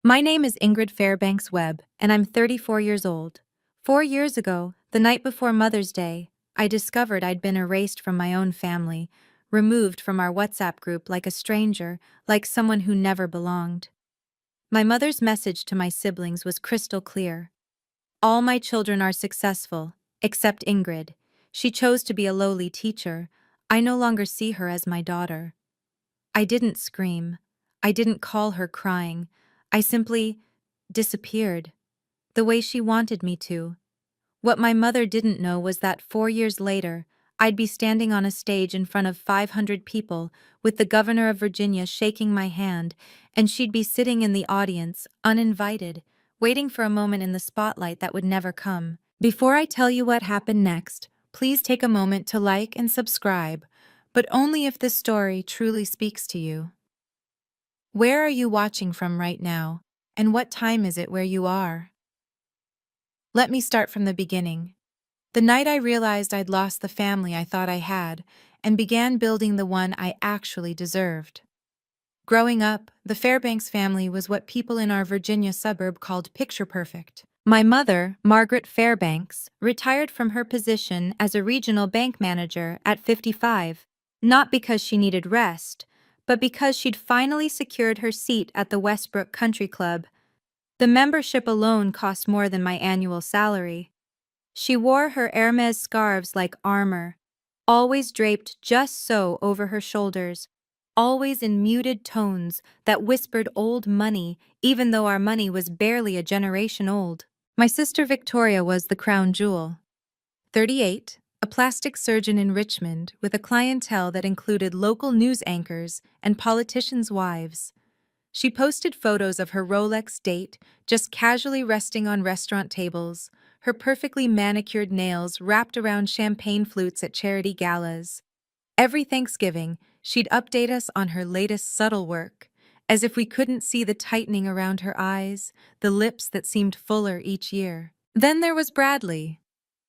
My name is Ingrid Fairbanks Webb, and I'm 34 years old. 4 years ago, the night before Mother's Day, I discovered I'd been erased from my own family, removed from our WhatsApp group like a stranger, like someone who never belonged. My mother's message to my siblings was crystal clear. All my children are successful, except Ingrid. She chose to be a lowly teacher. I no longer see her as my daughter. I didn't scream. I didn't call her crying. I simply disappeared, the way she wanted me to. What my mother didn't know was that 4 years later, I'd be standing on a stage in front of 500 people, with the governor of Virginia shaking my hand, and she'd be sitting in the audience, uninvited, waiting for a moment in the spotlight that would never come. Before I tell you what happened next, please take a moment to like and subscribe, but only if this story truly speaks to you. Where are you watching from right now, and what time is it where you are? Let me start from the beginning. The night I realized I'd lost the family I thought I had, and began building the one I actually deserved. Growing up, the Fairbanks family was what people in our Virginia suburb called picture perfect. My mother, Margaret Fairbanks, retired from her position as a regional bank manager at 55, not because she needed rest, but because she'd finally secured her seat at the Westbrook Country Club. The membership alone cost more than my annual salary. She wore her Hermes scarves like armor, always draped just so over her shoulders, always in muted tones that whispered old money, even though our money was barely a generation old. My sister Victoria was the crown jewel. 38, a plastic surgeon in Richmond with a clientele that included local news anchors and politicians' wives. She posted photos of her Rolex date, just casually resting on restaurant tables, her perfectly manicured nails wrapped around champagne flutes at charity galas. Every Thanksgiving, she'd update us on her latest subtle work, as if we couldn't see the tightening around her eyes, the lips that seemed fuller each year. Then there was Bradley.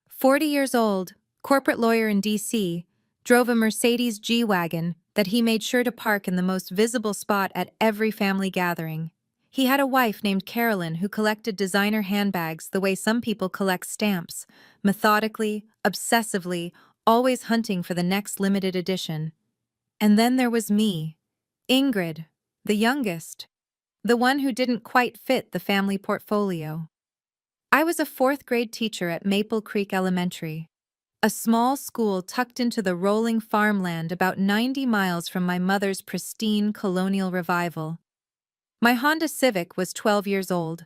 40 years old, corporate lawyer in D.C., drove a Mercedes G-Wagon that he made sure to park in the most visible spot at every family gathering. He had a wife named Carolyn who collected designer handbags the way some people collect stamps, methodically, obsessively, always hunting for the next limited edition. And then there was me, Ingrid, the youngest, the one who didn't quite fit the family portfolio. I was a fourth-grade teacher at Maple Creek Elementary, a small school tucked into the rolling farmland about 90 miles from my mother's pristine colonial revival. My Honda Civic was 12 years old.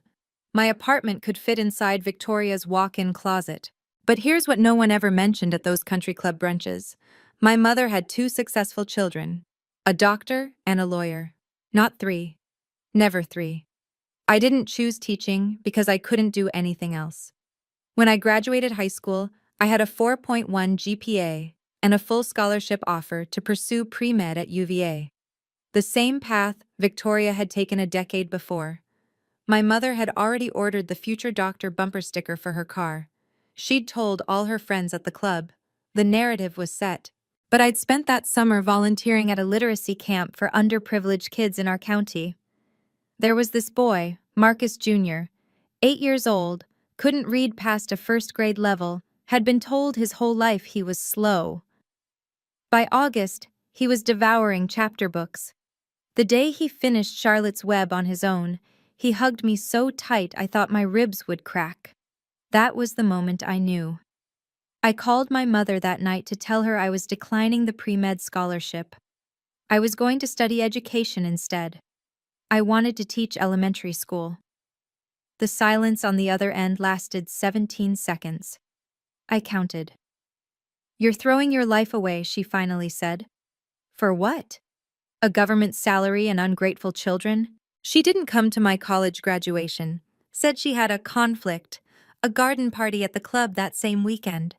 My apartment could fit inside Victoria's walk-in closet. But here's what no one ever mentioned at those country club brunches. My mother had two successful children, a doctor and a lawyer. Not three. Never three. I didn't choose teaching because I couldn't do anything else. When I graduated high school, I had a 4.1 GPA and a full scholarship offer to pursue pre-med at UVA. The same path Victoria had taken a decade before. My mother had already ordered the future doctor bumper sticker for her car. She'd told all her friends at the club. The narrative was set. But I'd spent that summer volunteering at a literacy camp for underprivileged kids in our county. There was this boy, Marcus Jr., 8 years old, couldn't read past a first-grade level, had been told his whole life he was slow. By August, he was devouring chapter books. The day he finished Charlotte's Web on his own, he hugged me so tight I thought my ribs would crack. That was the moment I knew. I called my mother that night to tell her I was declining the pre-med scholarship. I was going to study education instead. I wanted to teach elementary school. The silence on the other end lasted 17 seconds. I counted. "You're throwing your life away," she finally said. "For what? A government salary and ungrateful children?" She didn't come to my college graduation, said she had a conflict, a garden party at the club that same weekend.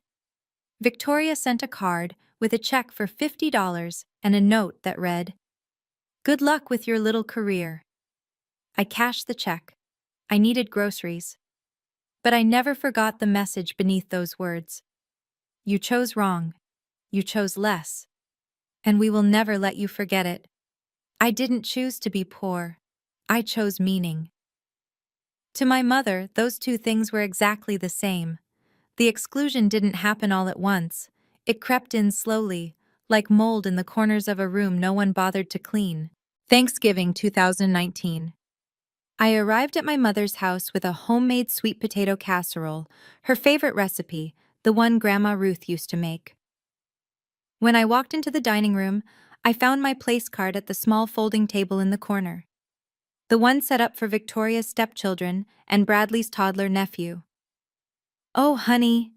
Victoria sent a card with a check for $50 and a note that read, "Good luck with your little career." I cashed the check. I needed groceries. But I never forgot the message beneath those words. You chose wrong. You chose less. And we will never let you forget it. I didn't choose to be poor. I chose meaning. To my mother, those two things were exactly the same. The exclusion didn't happen all at once. It crept in slowly, like mold in the corners of a room no one bothered to clean. Thanksgiving 2019. I arrived at my mother's house with a homemade sweet potato casserole, her favorite recipe, the one Grandma Ruth used to make. When I walked into the dining room, I found my place card at the small folding table in the corner. The one set up for Victoria's stepchildren and Bradley's toddler nephew. "Oh, honey,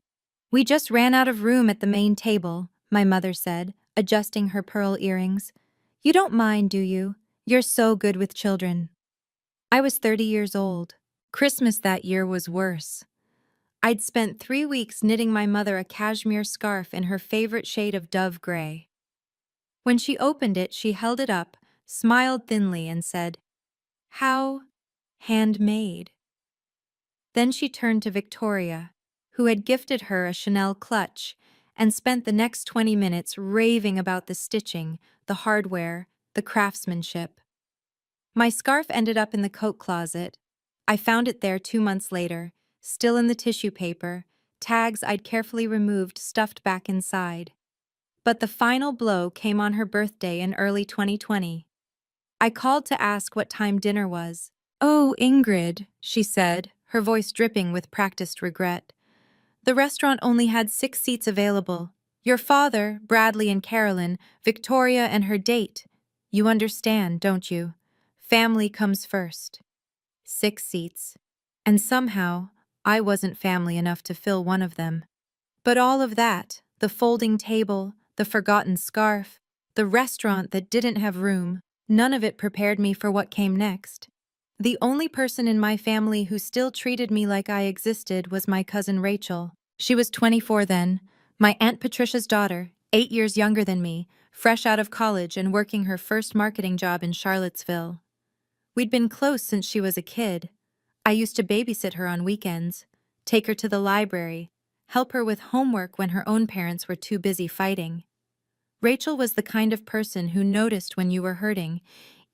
we just ran out of room at the main table," my mother said, adjusting her pearl earrings. "You don't mind, do you? You're so good with children." I was 30 years old. Christmas that year was worse. I'd spent 3 weeks knitting my mother a cashmere scarf in her favorite shade of dove gray. When she opened it, she held it up, smiled thinly, and said, "How handmade." Then she turned to Victoria, who had gifted her a Chanel clutch, and spent the next 20 minutes raving about the stitching, the hardware, the craftsmanship. My scarf ended up in the coat closet. I found it there 2 months later, still in the tissue paper, tags I'd carefully removed stuffed back inside. But the final blow came on her birthday in early 2020. I called to ask what time dinner was. "Oh, Ingrid," she said, her voice dripping with practiced regret. "The restaurant only had 6 seats available. Your father, Bradley and Carolyn, Victoria and her date. You understand, don't you? Family comes first." 6 seats. And somehow, I wasn't family enough to fill one of them. But all of that, the folding table, the forgotten scarf, the restaurant that didn't have room, none of it prepared me for what came next. The only person in my family who still treated me like I existed was my cousin Rachel. She was 24 then, my Aunt Patricia's daughter, 8 years younger than me, fresh out of college and working her first marketing job in Charlottesville. We'd been close since she was a kid. I used to babysit her on weekends, take her to the library, help her with homework when her own parents were too busy fighting. Rachel was the kind of person who noticed when you were hurting,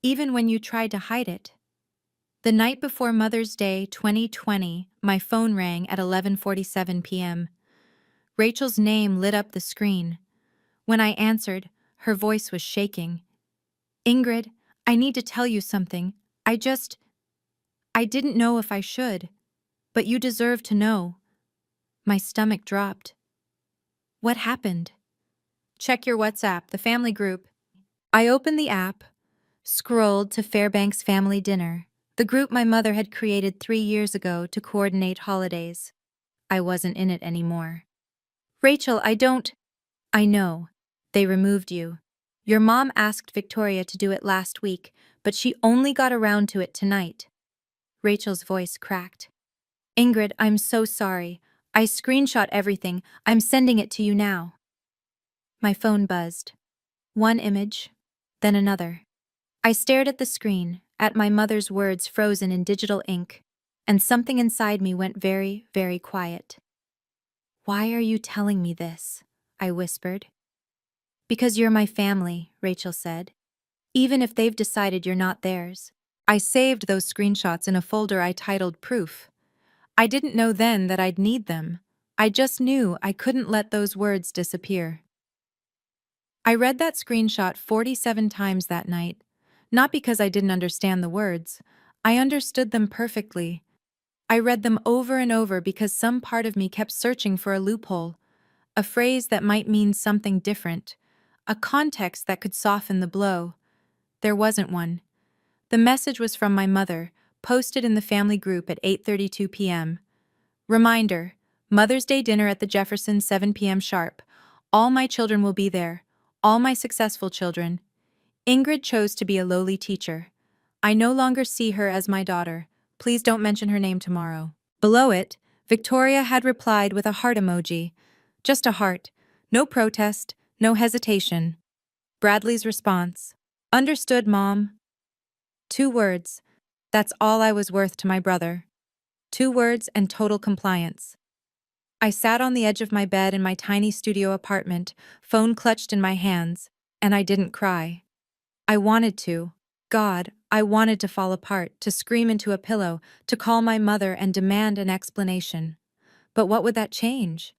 even when you tried to hide it. The night before Mother's Day 2020, my phone rang at 11:47 p.m. Rachel's name lit up the screen. When I answered, her voice was shaking. "Ingrid, I need to tell you something. I didn't know if I should, but you deserve to know." My stomach dropped. "What happened?" "Check your WhatsApp, the family group." I opened the app, scrolled to Fairbanks family dinner, the group my mother had created 3 years ago to coordinate holidays. I wasn't in it anymore. "Rachel, I know. They removed you. Your mom asked Victoria to do it last week, but she only got around to it tonight." Rachel's voice cracked. "Ingrid, I'm so sorry. I screenshot everything. I'm sending it to you now." My phone buzzed. One image, then another. I stared at the screen, at my mother's words frozen in digital ink, and something inside me went very, very quiet. "Why are you telling me this?" I whispered. "Because you're my family," Rachel said. "Even if they've decided you're not theirs." I saved those screenshots in a folder I titled Proof. I didn't know then that I'd need them. I just knew I couldn't let those words disappear. I read that screenshot 47 times that night, not because I didn't understand the words. I understood them perfectly. I read them over and over because some part of me kept searching for a loophole, a phrase that might mean something different, a context that could soften the blow. There wasn't one. The message was from my mother, posted in the family group at 8:32 p.m. Reminder, Mother's Day dinner at the Jeffersons 7 p.m. sharp. All my children will be there. All my successful children. Ingrid chose to be a lowly teacher. I no longer see her as my daughter. Please don't mention her name tomorrow. Below it, Victoria had replied with a heart emoji. Just a heart. No protest, no hesitation. Bradley's response. "Understood, Mom." 2 words. That's all I was worth to my brother. 2 words and total compliance. I sat on the edge of my bed in my tiny studio apartment, phone clutched in my hands, and I didn't cry. I wanted to. God, I wanted to fall apart, to scream into a pillow, to call my mother and demand an explanation. But what would that change?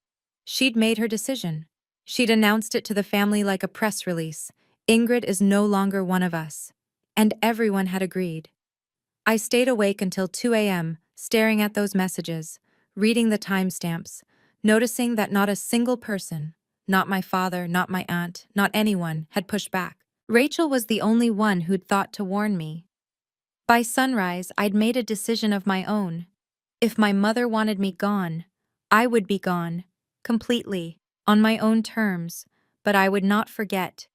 She'd made her decision. She'd announced it to the family like a press release. Ingrid is no longer one of us. And everyone had agreed. I stayed awake until 2 a.m., staring at those messages, reading the timestamps, noticing that not a single person, not my father, not my aunt, not anyone, had pushed back. Rachel was the only one who'd thought to warn me. By sunrise, I'd made a decision of my own. If my mother wanted me gone, I would be gone, completely, on my own terms, but I would not forget.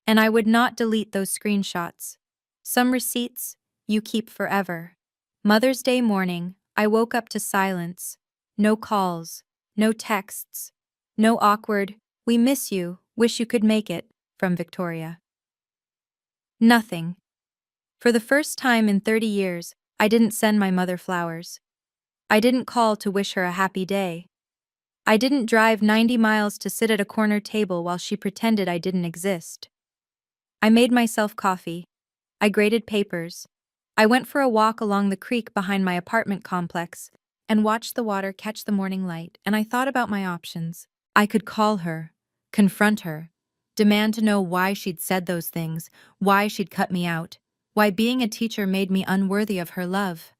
And I would not delete those screenshots. Some receipts you keep forever. Mother's Day morning, I woke up to silence. No calls, no texts, no awkward, "We miss you, wish you could make it," from Victoria. Nothing. For the first time in 30 years, I didn't send my mother flowers. I didn't call to wish her a happy day. I didn't drive 90 miles to sit at a corner table while she pretended I didn't exist. I made myself coffee. I graded papers. I went for a walk along the creek behind my apartment complex and watched the water catch the morning light, and I thought about my options. I could call her, confront her, demand to know why she'd said those things, why she'd cut me out, why being a teacher made me unworthy of her love.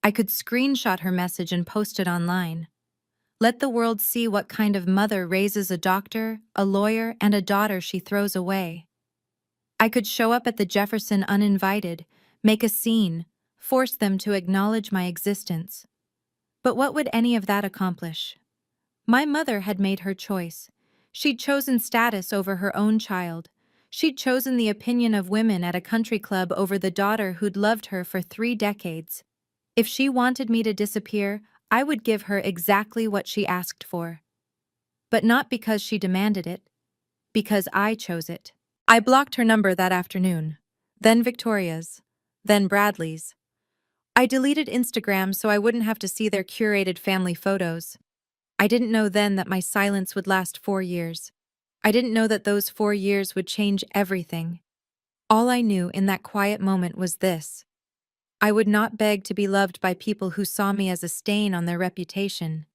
I could screenshot her message and post it online. Let the world see what kind of mother raises a doctor, a lawyer, and a daughter she throws away. I could show up at the Jefferson uninvited, make a scene, force them to acknowledge my existence. But what would any of that accomplish? My mother had made her choice. She'd chosen status over her own child. She'd chosen the opinion of women at a country club over the daughter who'd loved her for 3 decades. If she wanted me to disappear, I would give her exactly what she asked for. But not because she demanded it, because I chose it. I blocked her number that afternoon, then Victoria's, then Bradley's. I deleted Instagram so I wouldn't have to see their curated family photos. I didn't know then that my silence would last 4 years. I didn't know that those 4 years would change everything. All I knew in that quiet moment was this: I would not beg to be loved by people who saw me as a stain on their reputation.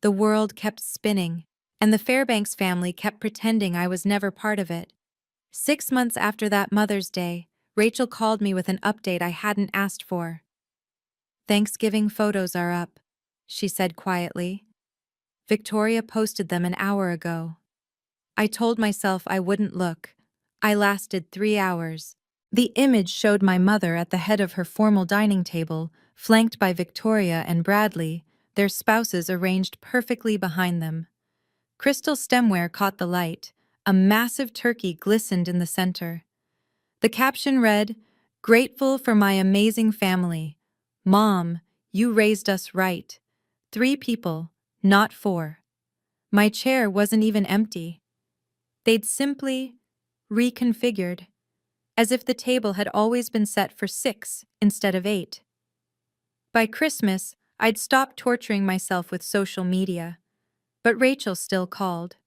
The world kept spinning, and the Fairbanks family kept pretending I was never part of it. 6 months after that Mother's Day, Rachel called me with an update I hadn't asked for. "Thanksgiving photos are up," she said quietly. "Victoria posted them an hour ago." I told myself I wouldn't look. I lasted 3 hours. The image showed my mother at the head of her formal dining table, flanked by Victoria and Bradley, their spouses arranged perfectly behind them. Crystal stemware caught the light. A massive turkey glistened in the center. The caption read, "Grateful for my amazing family. Mom, you raised us right. 3 people, not 4. My chair wasn't even empty. They'd simply reconfigured, as if the table had always been set for 6 instead of 8. By Christmas, I'd stopped torturing myself with social media. But Rachel still called.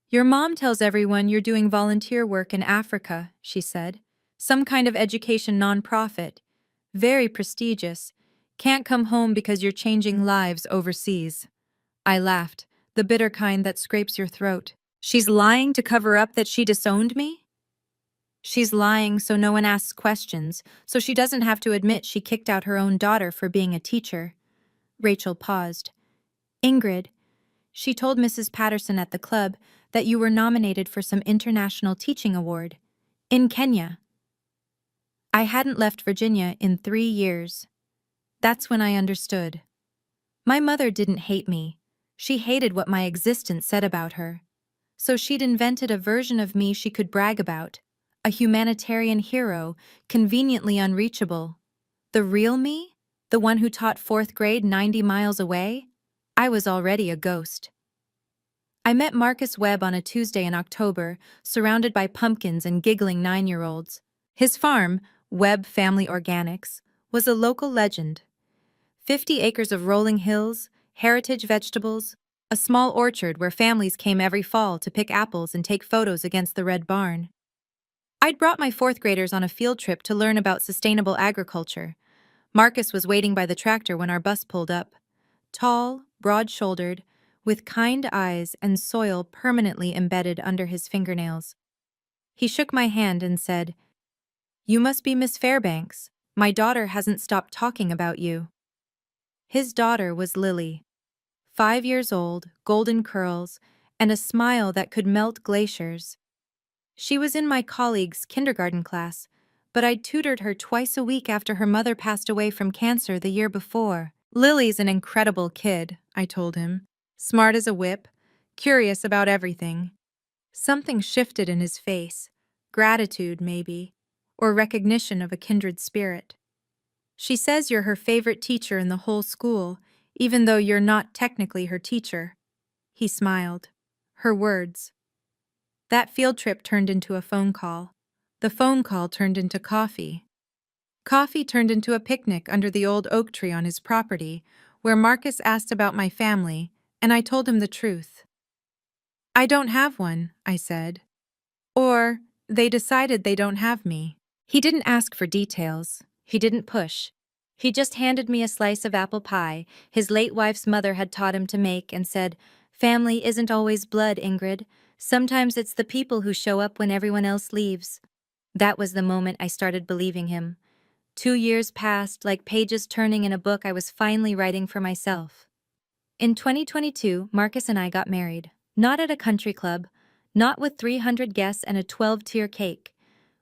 "Your mom tells everyone you're doing volunteer work in Africa," she said. "Some kind of education nonprofit. Very prestigious. Can't come home because you're changing lives overseas." I laughed, the bitter kind that scrapes your throat. She's lying to cover up that she disowned me? She's lying so no one asks questions, so she doesn't have to admit she kicked out her own daughter for being a teacher. Rachel paused. "Ingrid, she told Mrs. Patterson at the club that you were nominated for some international teaching award. In Kenya." I hadn't left Virginia in 3 years. That's when I understood. My mother didn't hate me. She hated what my existence said about her. So she'd invented a version of me she could brag about. A humanitarian hero, conveniently unreachable. The real me? The one who taught 4th grade 90 miles away? I was already a ghost. I met Marcus Webb on a Tuesday in October, surrounded by pumpkins and giggling 9-year-olds. His farm, Webb Family Organics, was a local legend. 50 acres of rolling hills, heritage vegetables, a small orchard where families came every fall to pick apples and take photos against the red barn. I'd brought my fourth graders on a field trip to learn about sustainable agriculture. Marcus was waiting by the tractor when our bus pulled up. Tall, broad-shouldered, with kind eyes and soil permanently embedded under his fingernails. He shook my hand and said, "You must be Miss Fairbanks. My daughter hasn't stopped talking about you." His daughter was Lily. 5 years old, golden curls, and a smile that could melt glaciers. She was in my colleague's kindergarten class, but I'd tutored her twice a week after her mother passed away from cancer the year before. "Lily's an incredible kid," I told him. "Smart as a whip, curious about everything." Something shifted in his face. Gratitude, maybe, or recognition of a kindred spirit. "She says you're her favorite teacher in the whole school, even though you're not technically her teacher." He smiled. Her words. That field trip turned into a phone call. The phone call turned into coffee. Coffee turned into a picnic under the old oak tree on his property, where Marcus asked about my family, and I told him the truth. "I don't have one," I said. Or, "They decided they don't have me." He didn't ask for details. He didn't push. He just handed me a slice of apple pie his late wife's mother had taught him to make and said, "Family isn't always blood, Ingrid. Sometimes it's the people who show up when everyone else leaves." That was the moment I started believing him. 2 years passed, like pages turning in a book I was finally writing for myself. In 2022, Marcus and I got married. Not at a country club, not with 300 guests and a 12-tier cake.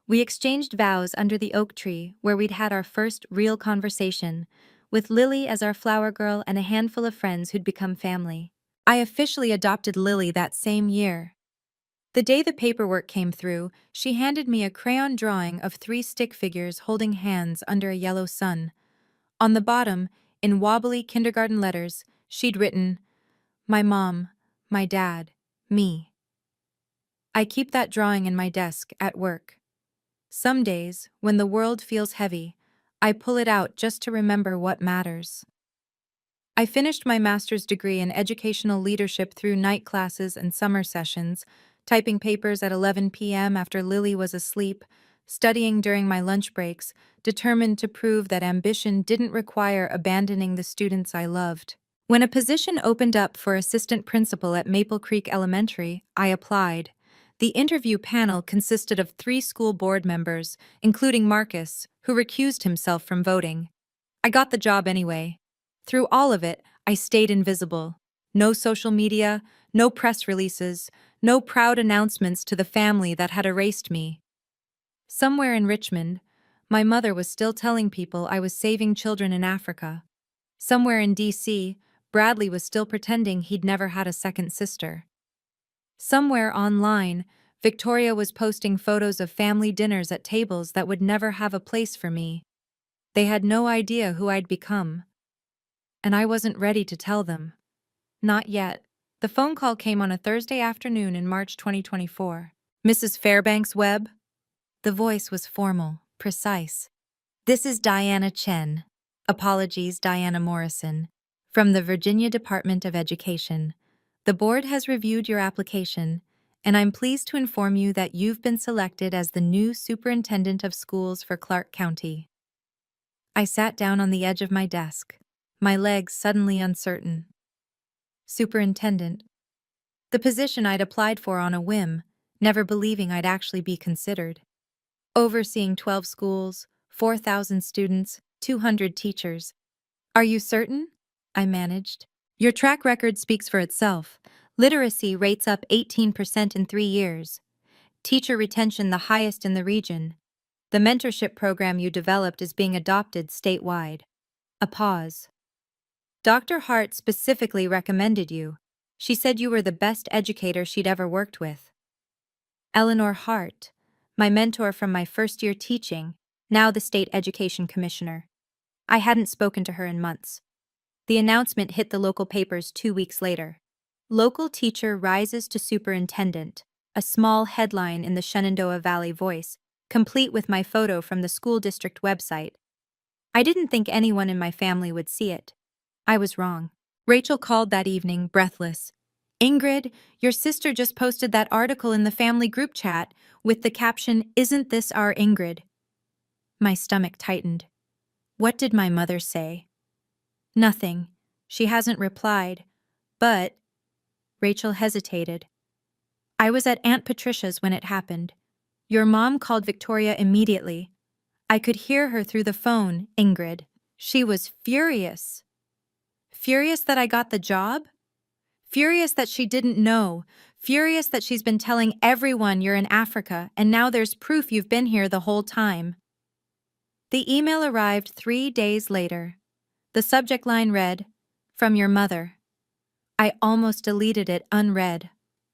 We exchanged vows under the oak tree, where we'd had our first real conversation, with Lily as our flower girl and a handful of friends who'd become family. I officially adopted Lily that same year. The day the paperwork came through, she handed me a crayon drawing of 3 stick figures holding hands under a yellow sun. On the bottom, in wobbly kindergarten letters, she'd written, "My mom, my dad, me." I keep that drawing in my desk at work. Some days, when the world feels heavy, I pull it out just to remember what matters. I finished my master's degree in educational leadership through night classes and summer sessions, typing papers at 11 p.m. after Lily was asleep, studying during my lunch breaks, determined to prove that ambition didn't require abandoning the students I loved. When a position opened up for assistant principal at Maple Creek Elementary, I applied. The interview panel consisted of 3 school board members, including Marcus, who recused himself from voting. I got the job anyway. Through all of it, I stayed invisible. No social media, no press releases, no proud announcements to the family that had erased me. Somewhere in Richmond, my mother was still telling people I was saving children in Africa. Somewhere in D.C., Bradley was still pretending he'd never had a second sister. Somewhere online, Victoria was posting photos of family dinners at tables that would never have a place for me. They had no idea who I'd become. And I wasn't ready to tell them. Not yet. The phone call came on a Thursday afternoon in March 2024. "Mrs. Fairbanks Webb?" The voice was formal, precise. "This is Diana Chen. Apologies, Diana Morrison. From the Virginia Department of Education. The board has reviewed your application, and I'm pleased to inform you that you've been selected as the new superintendent of schools for Clark County." I sat down on the edge of my desk, my legs suddenly uncertain. Superintendent. The position I'd applied for on a whim, never believing I'd actually be considered. Overseeing 12 schools, 4,000 students, 200 teachers. "Are you certain?" I managed. "Your track record speaks for itself. Literacy rates up 18% in 3 years. Teacher retention the highest in the region. The mentorship program you developed is being adopted statewide." A pause. "Dr. Hart specifically recommended you. She said you were the best educator she'd ever worked with." Eleanor Hart, my mentor from my first year teaching, now the state education commissioner. I hadn't spoken to her in months. The announcement hit the local papers 2 weeks later. "Local teacher rises to superintendent," a small headline in the Shenandoah Valley Voice, complete with my photo from the school district website. I didn't think anyone in my family would see it. I was wrong. Rachel called that evening, breathless. Ingrid, your sister just posted that article in the family group chat with the caption, "Isn't this our Ingrid?" My stomach tightened. What did my mother say? Nothing. She hasn't replied. But, Rachel hesitated. I was at Aunt Patricia's when it happened. Your mom called Victoria immediately. I could hear her through the phone, Ingrid. She was furious. Furious that I got the job? Furious that she didn't know. Furious that she's been telling everyone you're in Africa and now there's proof you've been here the whole time. The email arrived 3 days later. The subject line read, "From your mother." I almost deleted it unread.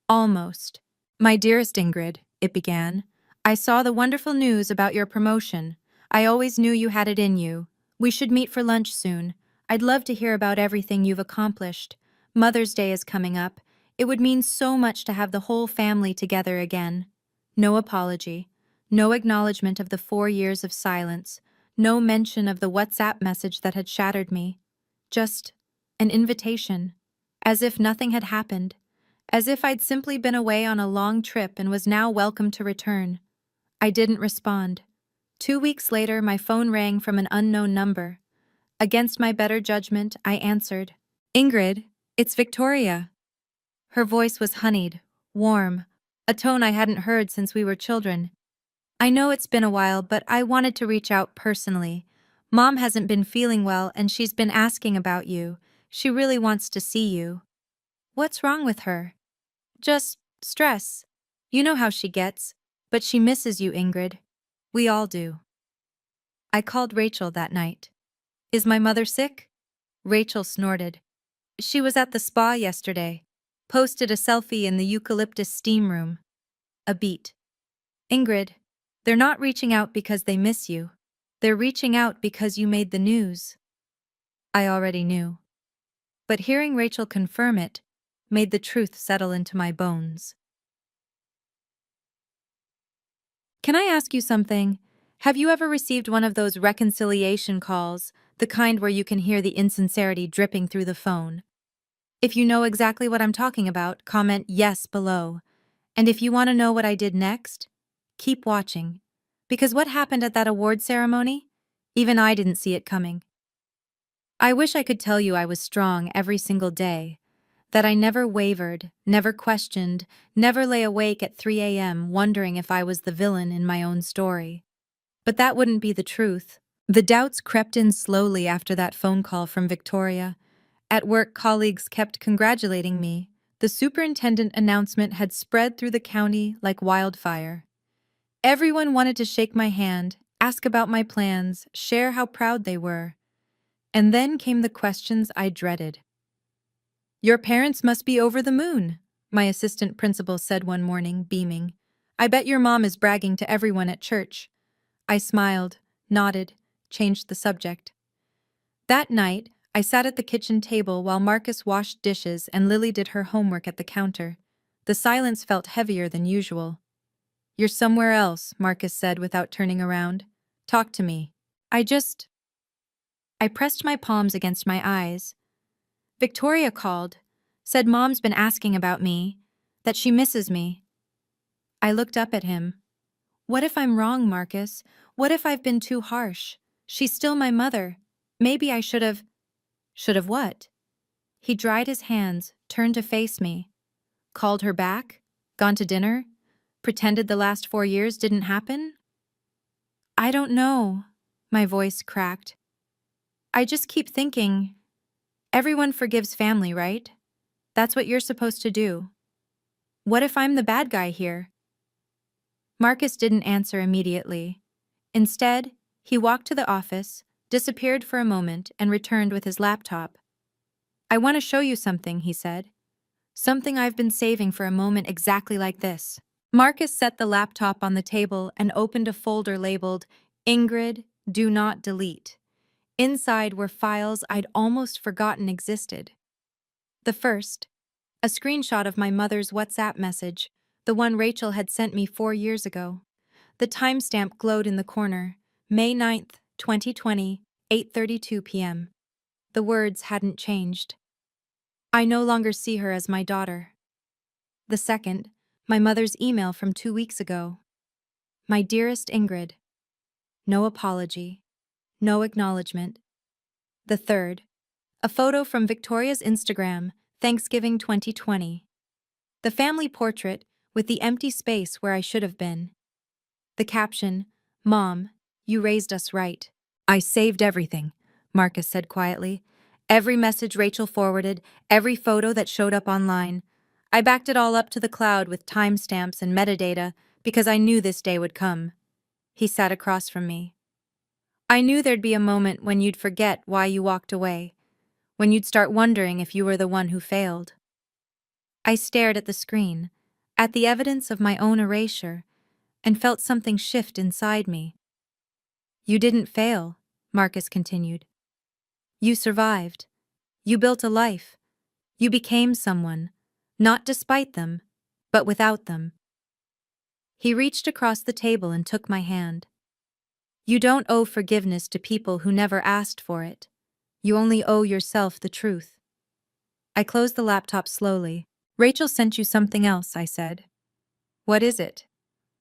Almost. My dearest Ingrid, it began. I saw the wonderful news about your promotion. I always knew you had it in you. We should meet for lunch soon. I'd love to hear about everything you've accomplished. Mother's Day is coming up. It would mean so much to have the whole family together again. No apology. No acknowledgement of the 4 years of silence. No mention of the WhatsApp message that had shattered me. Just an invitation. As if nothing had happened. As if I'd simply been away on a long trip and was now welcome to return. I didn't respond. 2 weeks later, my phone rang from an unknown number. Against my better judgment, I answered. Ingrid, it's Victoria. Her voice was honeyed, warm, a tone I hadn't heard since we were children. I know it's been a while, but I wanted to reach out personally. Mom hasn't been feeling well and she's been asking about you. She really wants to see you. What's wrong with her? Just stress. You know how she gets, but she misses you, Ingrid. We all do. I called Rachel that night. Is my mother sick? Rachel snorted. She was at the spa yesterday. Posted a selfie in the eucalyptus steam room. A beat. Ingrid, they're not reaching out because they miss you. They're reaching out because you made the news. I already knew. But hearing Rachel confirm it made the truth settle into my bones. Can I ask you something? Have you ever received one of those reconciliation calls, the kind where you can hear the insincerity dripping through the phone? If you know exactly what I'm talking about, comment yes below. And if you want to know what I did next, keep watching. Because what happened at that award ceremony? Even I didn't see it coming. I wish I could tell you I was strong every single day, that I never wavered, never questioned, never lay awake at 3 a.m. wondering if I was the villain in my own story. But that wouldn't be the truth. The doubts crept in slowly after that phone call from Victoria. At work, colleagues kept congratulating me. The superintendent announcement had spread through the county like wildfire. Everyone wanted to shake my hand, ask about my plans, share how proud they were. And then came the questions I dreaded. Your parents must be over the moon, my assistant principal said one morning, beaming. I bet your mom is bragging to everyone at church. I smiled, nodded, changed the subject. That night, I sat at the kitchen table while Marcus washed dishes and Lily did her homework at the counter. The silence felt heavier than usual. You're somewhere else, Marcus said without turning around. Talk to me. I pressed my palms against my eyes. Victoria called, said Mom's been asking about me, that she misses me. I looked up at him. What if I'm wrong, Marcus? What if I've been too harsh? She's still my mother. Maybe I should have... Should have what? He dried his hands, turned to face me. Called her back? Gone to dinner? Pretended the last 4 years didn't happen? I don't know. My voice cracked. I just keep thinking, everyone forgives family, right? That's what you're supposed to do. What if I'm the bad guy here? Marcus didn't answer immediately. Instead, he walked to the office, disappeared for a moment, and returned with his laptop. I want to show you something, he said. Something I've been saving for a moment exactly like this. Marcus set the laptop on the table and opened a folder labeled, Ingrid, do not delete. Inside were files I'd almost forgotten existed. The first, a screenshot of my mother's WhatsApp message, the one Rachel had sent me 4 years ago. The timestamp glowed in the corner, May 9th, 2020, 8:32 p.m. The words hadn't changed. I no longer see her as my daughter. The second, my mother's email from 2 weeks ago. My dearest Ingrid. No apology. No acknowledgement. The third, a photo from Victoria's Instagram, Thanksgiving 2020. The family portrait with the empty space where I should have been. The caption, "Mom, you raised us right." "I saved everything," Marcus said quietly. "Every message Rachel forwarded, every photo that showed up online. I backed it all up to the cloud with timestamps and metadata because I knew this day would come." He sat across from me. "I knew there'd be a moment when you'd forget why you walked away, when you'd start wondering if you were the one who failed." I stared at the screen, at the evidence of my own erasure, and felt something shift inside me. "You didn't fail," Marcus continued. "You survived. You built a life. You became someone, not despite them, but without them." He reached across the table and took my hand. "You don't owe forgiveness to people who never asked for it. You only owe yourself the truth." I closed the laptop slowly. "Rachel sent you something else," I said. "What is it?"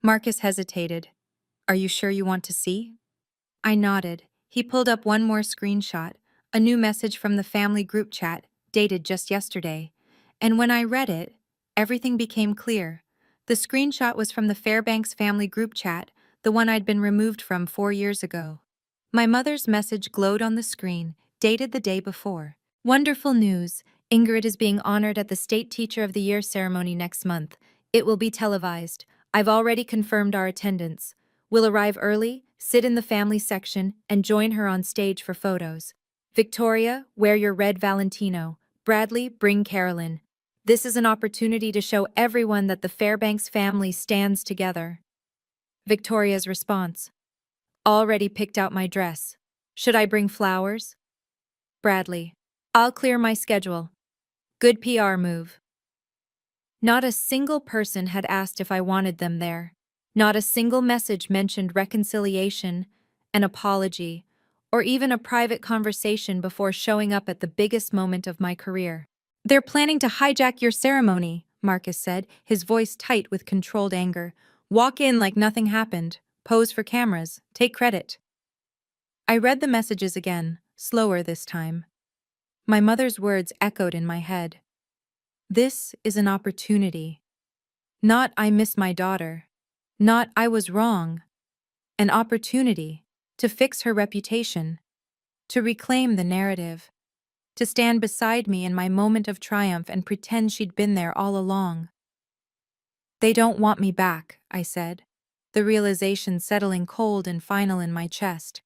Marcus hesitated. "Are you sure you want to see?" I nodded. He pulled up one more screenshot, a new message from the family group chat, dated just yesterday. And when I read it, everything became clear. The screenshot was from the Fairbanks family group chat, the one I'd been removed from 4 years ago. My mother's message glowed on the screen, dated the day before. "Wonderful news. Ingrid is being honored at the State Teacher of the Year ceremony next month. It will be televised. I've already confirmed our attendance. We'll arrive early, sit in the family section, and join her on stage for photos. Victoria, wear your red Valentino. Bradley, bring Carolyn. This is an opportunity to show everyone that the Fairbanks family stands together." Victoria's response: "Already picked out my dress. Should I bring flowers?" Bradley: "I'll clear my schedule. Good PR move." Not a single person had asked if I wanted them there. Not a single message mentioned reconciliation, an apology, or even a private conversation before showing up at the biggest moment of my career. "They're planning to hijack your ceremony," Marcus said, his voice tight with controlled anger. "Walk in like nothing happened. Pose for cameras. Take credit." I read the messages again, slower this time. My mother's words echoed in my head. This is an opportunity. Not "I miss my daughter." Not "I was wrong." An opportunity to fix her reputation, to reclaim the narrative, to stand beside me in my moment of triumph and pretend she'd been there all along. "They don't want me back," I said, the realization settling cold and final in my chest.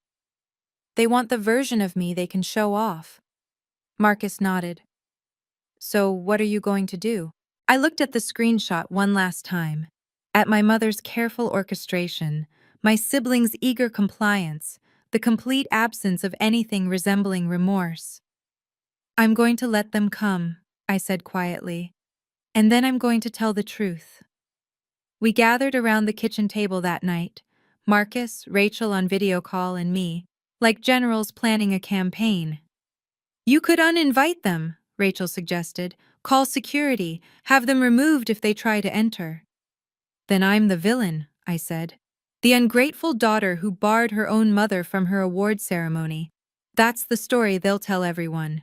"They want the version of me they can show off." Marcus nodded. "So what are you going to do?" I looked at the screenshot one last time, at my mother's careful orchestration, my siblings' eager compliance, the complete absence of anything resembling remorse. "I'm going to let them come," I said quietly, "and then I'm going to tell the truth." We gathered around the kitchen table that night, Marcus, Rachel on video call, and me, like generals planning a campaign. "You could uninvite them," Rachel suggested. "Call security, have them removed if they try to enter." "Then I'm the villain," I said. "The ungrateful daughter who barred her own mother from her award ceremony. That's the story they'll tell everyone."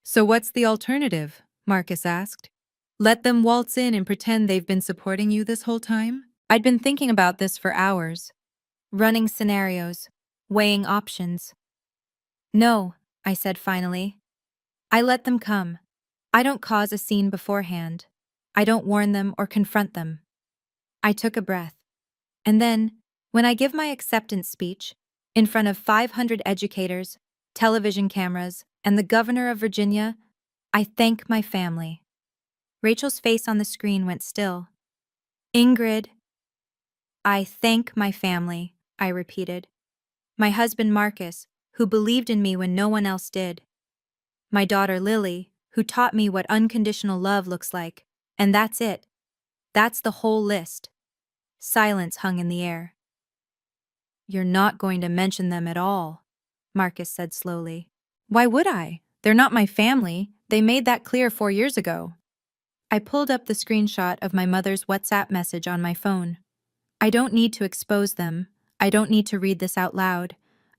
"So what's the alternative?" Marcus asked. "Let them waltz in and pretend they've been supporting you this whole time?" I'd been thinking about this for hours, running scenarios, weighing options. "No," I said finally. "I let them come. I don't cause a scene beforehand. I don't warn them or confront them." I took a breath. "And then, when I give my acceptance speech, in front of 500 educators, television cameras, and the governor of Virginia, I thank my family." Rachel's face on the screen went still. "Ingrid." "I thank my family," I repeated. "My husband Marcus, who believed in me when no one else did. My daughter Lily, who taught me what unconditional love looks like. And that's it. That's the whole list." Silence hung in the air. "You're not going to mention them at all," Marcus said slowly. "Why would I? They're not my family. They made that clear 4 years ago. I pulled up the screenshot of my mother's WhatsApp message on my phone. I don't need to expose them. I don't need to read this out loud.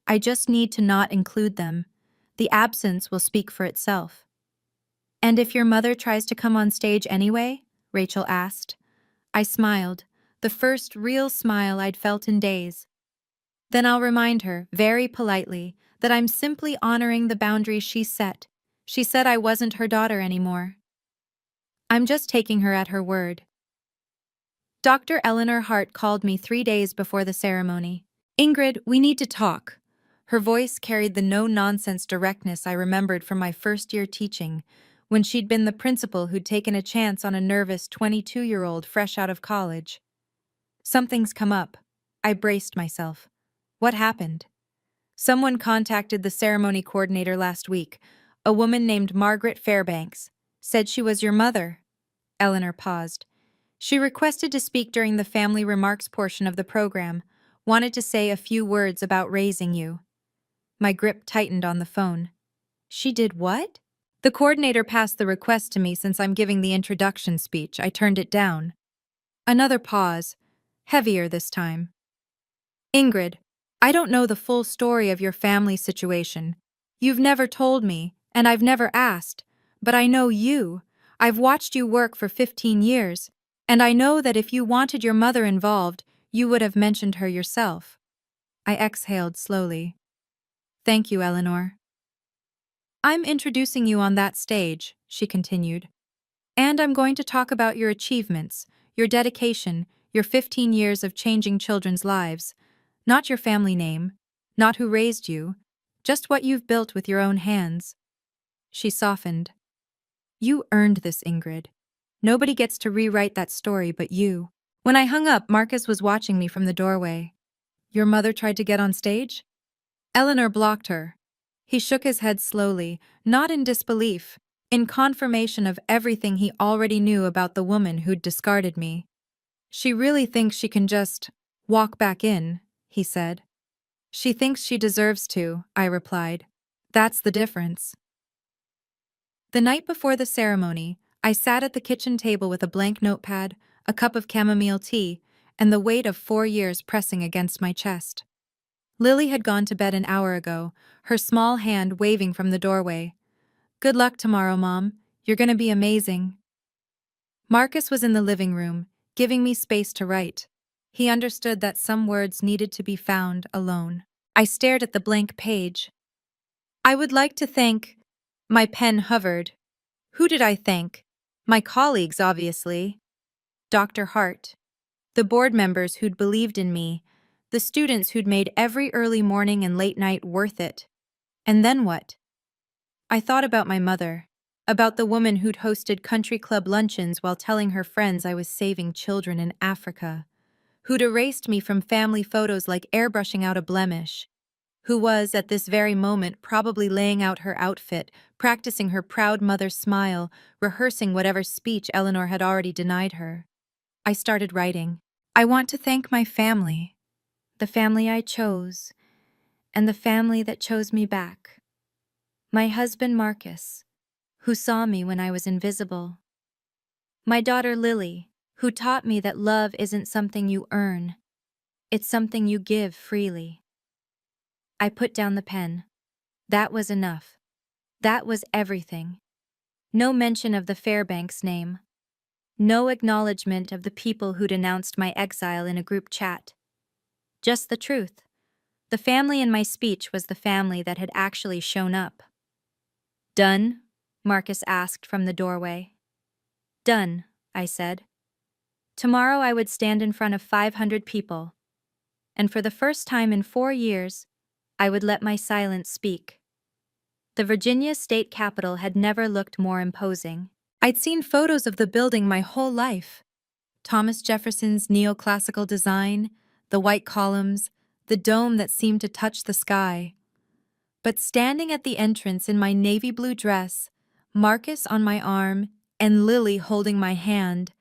I just need to not include them. The absence will speak for itself. And if your mother tries to come on stage anyway? Rachel asked. I smiled, the first real smile I'd felt in days. Then I'll remind her, very politely, that I'm simply honoring the boundaries she set. She said I wasn't her daughter anymore. I'm just taking her at her word. Dr. Eleanor Hart called me 3 days before the ceremony. Ingrid, we need to talk. Her voice carried the no-nonsense directness I remembered from my first year teaching, when she'd been the principal who'd taken a chance on a nervous 22-year-old fresh out of college. Something's come up. I braced myself. What happened? Someone contacted the ceremony coordinator last week, a woman named Margaret Fairbanks. Said she was your mother. Eleanor paused. She requested to speak during the family remarks portion of the program, wanted to say a few words about raising you. My grip tightened on the phone. She did what? The coordinator passed the request to me since I'm giving the introduction speech. I turned it down. Another pause, heavier this time. Ingrid, I don't know the full story of your family situation. You've never told me, and I've never asked, but I know you. I've watched you work for 15 years, and I know that if you wanted your mother involved, you would have mentioned her yourself. I exhaled slowly. Thank you, Eleanor. I'm introducing you on that stage, she continued. And I'm going to talk about your achievements, your dedication, your 15 years of changing children's lives. Not your family name, not who raised you, just what you've built with your own hands. She softened. You earned this, Ingrid. Nobody gets to rewrite that story but you. When I hung up, Marcus was watching me from the doorway. Your mother tried to get on stage? Eleanor blocked her. He shook his head slowly, not in disbelief, in confirmation of everything he already knew about the woman who'd discarded me. She really thinks she can just walk back in, he said. She thinks she deserves to, I replied. That's the difference. The night before the ceremony, I sat at the kitchen table with a blank notepad, a cup of chamomile tea, and the weight of 4 years pressing against my chest. Lily had gone to bed an hour ago, her small hand waving from the doorway. Good luck tomorrow, Mom. You're gonna be amazing. Marcus was in the living room, giving me space to write. He understood that some words needed to be found alone. I stared at the blank page. I would like to thank... My pen hovered. Who did I thank? My colleagues, obviously. Dr. Hart. The board members who'd believed in me. The students who'd made every early morning and late night worth it. And then what? I thought about my mother. About the woman who'd hosted country club luncheons while telling her friends I was saving children in Africa. Who'd erased me from family photos like airbrushing out a blemish. Who was, at this very moment, probably laying out her outfit, practicing her proud mother's smile, rehearsing whatever speech Eleanor had already denied her. I started writing. I want to thank my family. The family I chose, and the family that chose me back. My husband Marcus, who saw me when I was invisible. My daughter Lily, who taught me that love isn't something you earn. It's something you give freely. I put down the pen. That was enough. That was everything. No mention of the Fairbanks name. No acknowledgement of the people who'd announced my exile in a group chat. Just the truth. The family in my speech was the family that had actually shown up. Done? Marcus asked from the doorway. Done, I said. Tomorrow I would stand in front of 500 people. And for the first time in 4 years, I would let my silence speak. The Virginia state capitol had never looked more imposing. I'd seen photos of the building my whole life. Thomas Jefferson's neoclassical design, the white columns, the dome that seemed to touch the sky. But standing at the entrance in my navy blue dress, Marcus on my arm, and Lily holding my hand,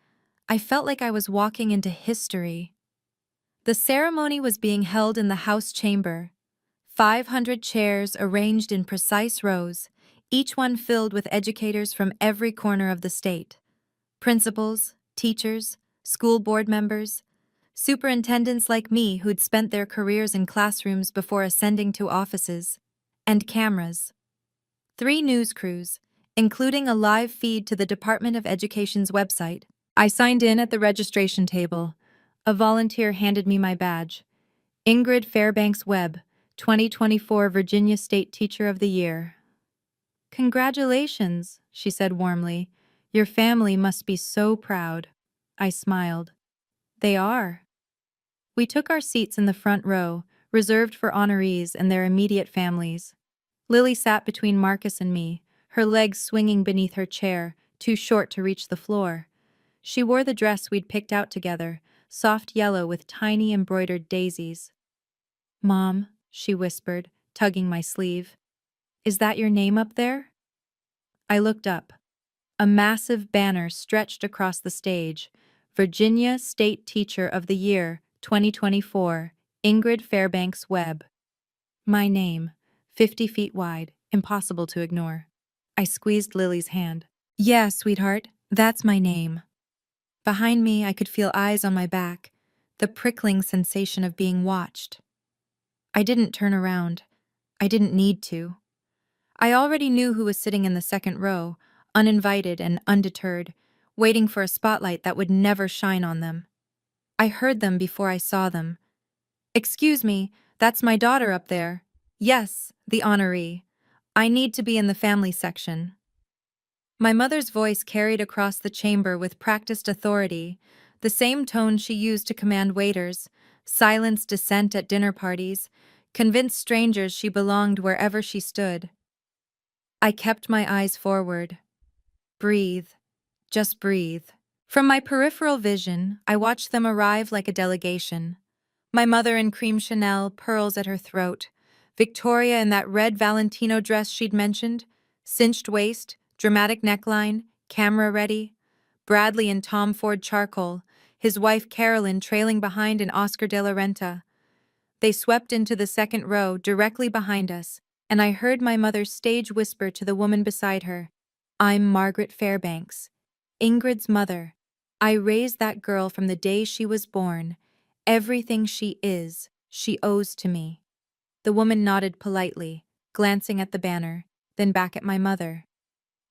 I felt like I was walking into history. The ceremony was being held in the House chamber. 500 chairs arranged in precise rows, each one filled with educators from every corner of the state. Principals, teachers, school board members, superintendents like me who'd spent their careers in classrooms before ascending to offices, and cameras. 3 news crews, including a live feed to the Department of Education's website. I signed in at the registration table. A volunteer handed me my badge. Ingrid Fairbanks Webb, 2024 Virginia State Teacher of the Year. Congratulations, she said warmly. Your family must be so proud. I smiled. They are. We took our seats in the front row, reserved for honorees and their immediate families. Lily sat between Marcus and me, her legs swinging beneath her chair, too short to reach the floor. She wore the dress we'd picked out together, soft yellow with tiny embroidered daisies. Mom, she whispered, tugging my sleeve. Is that your name up there? I looked up. A massive banner stretched across the stage. Virginia State Teacher of the Year, 2024, Ingrid Fairbanks Webb. My name, 50 feet wide, impossible to ignore. I squeezed Lily's hand. Yeah, sweetheart, that's my name. Behind me, I could feel eyes on my back, the prickling sensation of being watched. I didn't turn around. I didn't need to. I already knew who was sitting in the second row, uninvited and undeterred, waiting for a spotlight that would never shine on them. I heard them before I saw them. Excuse me, that's my daughter up there. Yes, the honoree. I need to be in the family section. My mother's voice carried across the chamber with practiced authority, the same tone she used to command waiters, silence dissent at dinner parties, convince strangers she belonged wherever she stood. I kept my eyes forward. Breathe. Just breathe. From my peripheral vision, I watched them arrive like a delegation. My mother in cream Chanel, pearls at her throat. Victoria in that red Valentino dress she'd mentioned, cinched waist, dramatic neckline, camera ready. Bradley in Tom Ford charcoal, his wife Carolyn trailing behind in Oscar de la Renta. They swept into the second row, directly behind us, and I heard my mother's stage whisper to the woman beside her, I'm Margaret Fairbanks, Ingrid's mother. I raised that girl from the day she was born. Everything she is, she owes to me. The woman nodded politely, glancing at the banner, then back at my mother.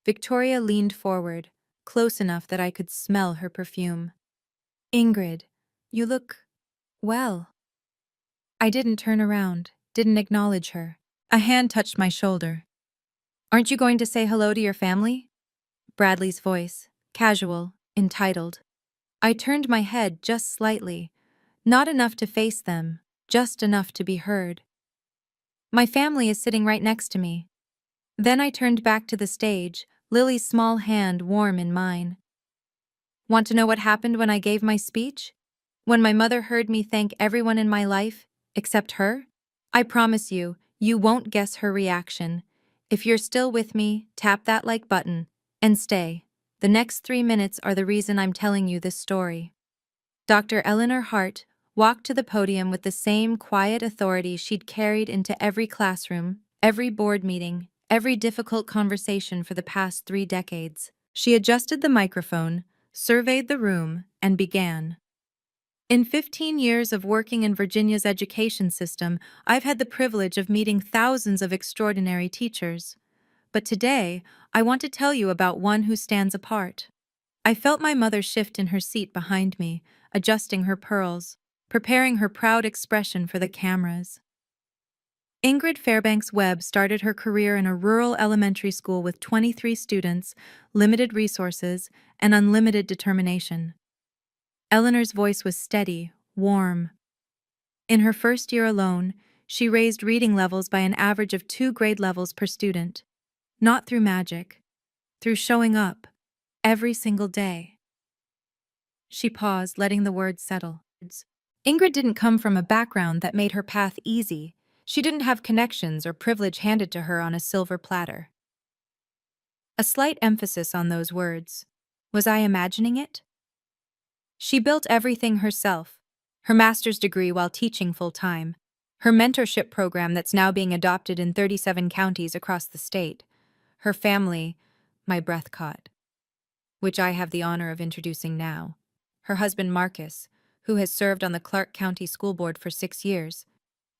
Victoria leaned forward, close enough that I could smell her perfume. Ingrid, you look well. I didn't turn around, didn't acknowledge her. A hand touched my shoulder. Aren't you going to say hello to your family? Bradley's voice, casual, entitled. I turned my head just slightly, not enough to face them, just enough to be heard. My family is sitting right next to me. Then I turned back to the stage, Lily's small hand warm in mine. Want to know what happened when I gave my speech? When my mother heard me thank everyone in my life, except her? I promise you, you won't guess her reaction. If you're still with me, tap that like button, and stay. The next 3 minutes are the reason I'm telling you this story. Dr. Eleanor Hart walked to the podium with the same quiet authority she'd carried into every classroom, every board meeting, every difficult conversation for the past 3 decades. She adjusted the microphone, surveyed the room, and began. In 15 years of working in Virginia's education system, I've had the privilege of meeting thousands of extraordinary teachers. But today, I want to tell you about one who stands apart. I felt my mother shift in her seat behind me, adjusting her pearls, preparing her proud expression for the cameras. Ingrid Fairbanks Webb started her career in a rural elementary school with 23 students, limited resources, and unlimited determination. Eleanor's voice was steady, warm. In her first year alone, she raised reading levels by an average of 2 grade levels per student. Not through magic, through showing up, every single day. She paused, letting the words settle. Ingrid didn't come from a background that made her path easy. She didn't have connections or privilege handed to her on a silver platter. A slight emphasis on those words. Was I imagining it? She built everything herself. Her master's degree while teaching full-time. Her mentorship program that's now being adopted in 37 counties across the state. Her family, my breath caught, which I have the honor of introducing now. Her husband Marcus, who has served on the Clark County School Board for 6 years,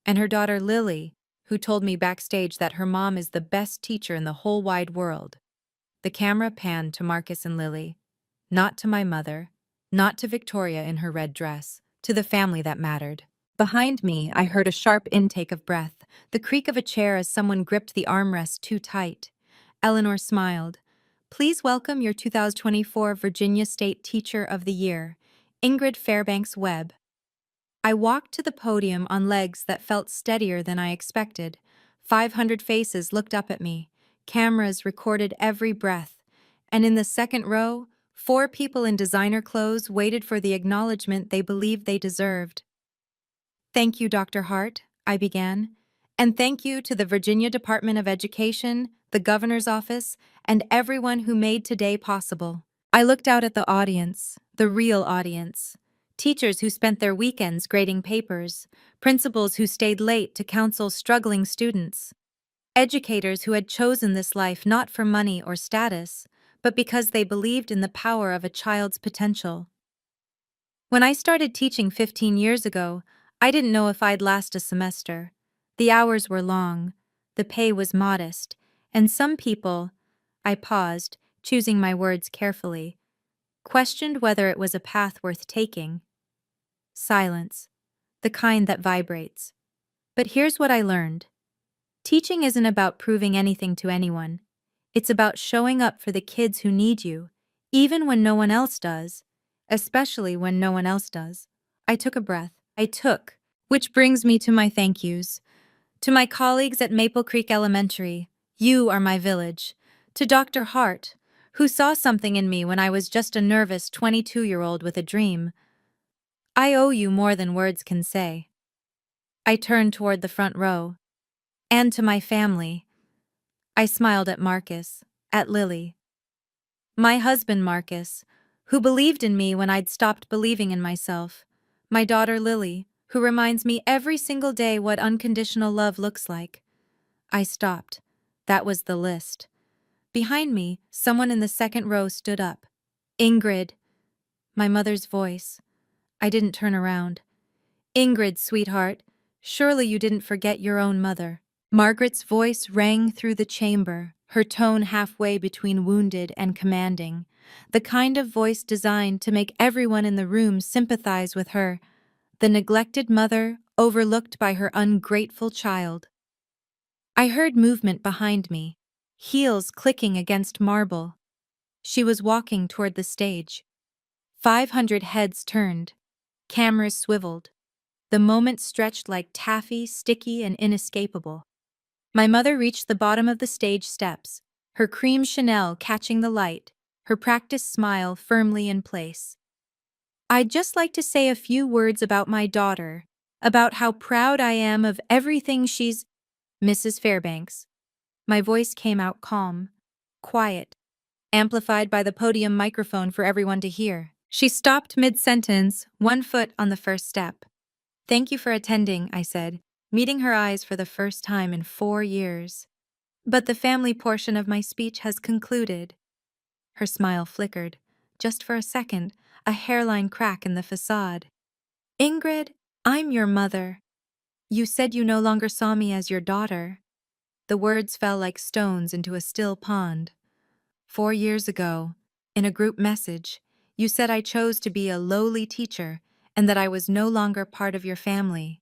and her daughter Lily, who told me backstage that her mom is the best teacher in the whole wide world. The camera panned to Marcus and Lily, not to my mother, not to Victoria in her red dress, to the family that mattered. Behind me, I heard a sharp intake of breath, the creak of a chair as someone gripped the armrest too tight. Eleanor smiled. Please welcome your 2024 Virginia State Teacher of the Year, Ingrid Fairbanks Webb. I walked to the podium on legs that felt steadier than I expected. 500 faces looked up at me. Cameras recorded every breath. And in the second row, 4 people in designer clothes waited for the acknowledgement they believed they deserved. Thank you, Dr. Hart, I began. And thank you to the Virginia Department of Education, the Governor's Office, and everyone who made today possible. I looked out at the audience, the real audience. Teachers who spent their weekends grading papers, principals who stayed late to counsel struggling students, educators who had chosen this life not for money or status, but because they believed in the power of a child's potential. When I started teaching 15 years ago, I didn't know if I'd last a semester. The hours were long, the pay was modest, and some people, I paused, choosing my words carefully, questioned whether it was a path worth taking. Silence, the kind that vibrates. But here's what I learned. Teaching isn't about proving anything to anyone. It's about showing up for the kids who need you, even when no one else does, especially when no one else does. I took a breath. Which brings me to my thank yous. To my colleagues at Maple Creek Elementary, you are my village. To Dr. Hart, who saw something in me when I was just a nervous 22-year-old with a dream. I owe you more than words can say. I turned toward the front row. And to my family. I smiled at Marcus, at Lily. My husband Marcus, who believed in me when I'd stopped believing in myself. My daughter Lily, who reminds me every single day what unconditional love looks like. I stopped. That was the list. Behind me, someone in the second row stood up. Ingrid. My mother's voice. I didn't turn around. Ingrid, sweetheart, surely you didn't forget your own mother. Margaret's voice rang through the chamber, her tone halfway between wounded and commanding, the kind of voice designed to make everyone in the room sympathize with her, the neglected mother overlooked by her ungrateful child. I heard movement behind me, heels clicking against marble. She was walking toward the stage. 500 heads turned, cameras swiveled. The moment stretched like taffy, sticky and inescapable. My mother reached the bottom of the stage steps, her cream Chanel catching the light, her practiced smile firmly in place. I'd just like to say a few words about my daughter, about how proud I am of everything she's... Mrs. Fairbanks. My voice came out calm, quiet, amplified by the podium microphone for everyone to hear. She stopped mid-sentence, one foot on the first step. Thank you for attending, I said, meeting her eyes for the first time in 4 years. But the family portion of my speech has concluded. Her smile flickered. Just for a second, a hairline crack in the facade. Ingrid, I'm your mother. You said you no longer saw me as your daughter. The words fell like stones into a still pond. 4 years ago, in a group message, you said I chose to be a lowly teacher and that I was no longer part of your family.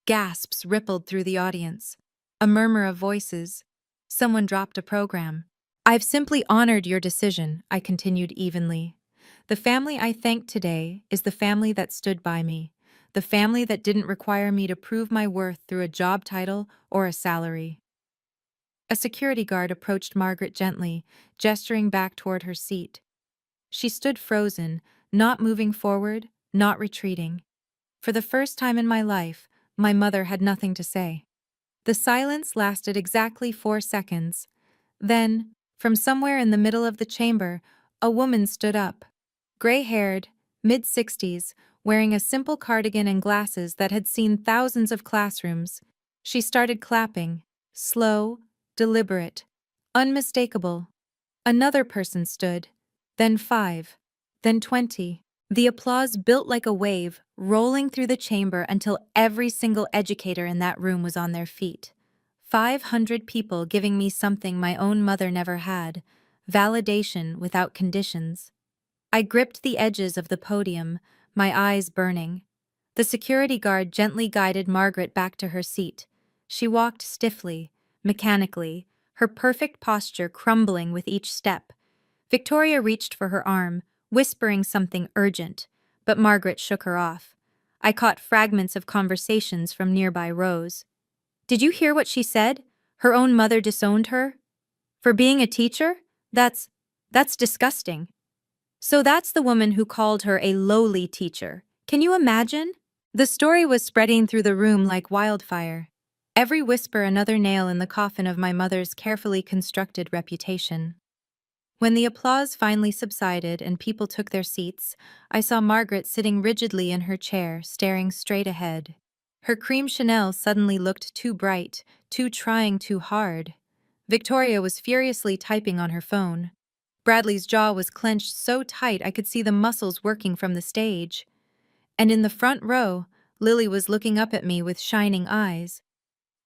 Gasps rippled through the audience. A murmur of voices. Someone dropped a program. I've simply honored your decision, I continued evenly. The family I thank today is the family that stood by me, the family that didn't require me to prove my worth through a job title or a salary. A security guard approached Margaret gently, gesturing back toward her seat. She stood frozen, not moving forward, not retreating. For the first time in my life, my mother had nothing to say. The silence lasted exactly 4 seconds. Then, from somewhere in the middle of the chamber, a woman stood up. Gray-haired, mid-60s, wearing a simple cardigan and glasses that had seen thousands of classrooms. She started clapping, slow, deliberate, Unmistakable. Another person stood. Then 5. Then 20. The applause built like a wave, rolling through the chamber until every single educator in that room was on their feet. 500 people giving me something my own mother never had, validation without conditions. I gripped the edges of the podium, my eyes burning. The security guard gently guided Margaret back to her seat. She walked stiffly, mechanically, her perfect posture crumbling with each step. Victoria reached for her arm, whispering something urgent, but Margaret shook her off. I caught fragments of conversations from nearby rows. Did you hear what she said? Her own mother disowned her? For being a teacher? That's disgusting. So that's the woman who called her a lowly teacher. Can you imagine? The story was spreading through the room like wildfire. Every whisper another nail in the coffin of my mother's carefully constructed reputation. When the applause finally subsided and people took their seats, I saw Margaret sitting rigidly in her chair, staring straight ahead. Her cream Chanel suddenly looked too bright, too trying too hard. Victoria was furiously typing on her phone. Bradley's jaw was clenched so tight I could see the muscles working from the stage. And in the front row, Lily was looking up at me with shining eyes.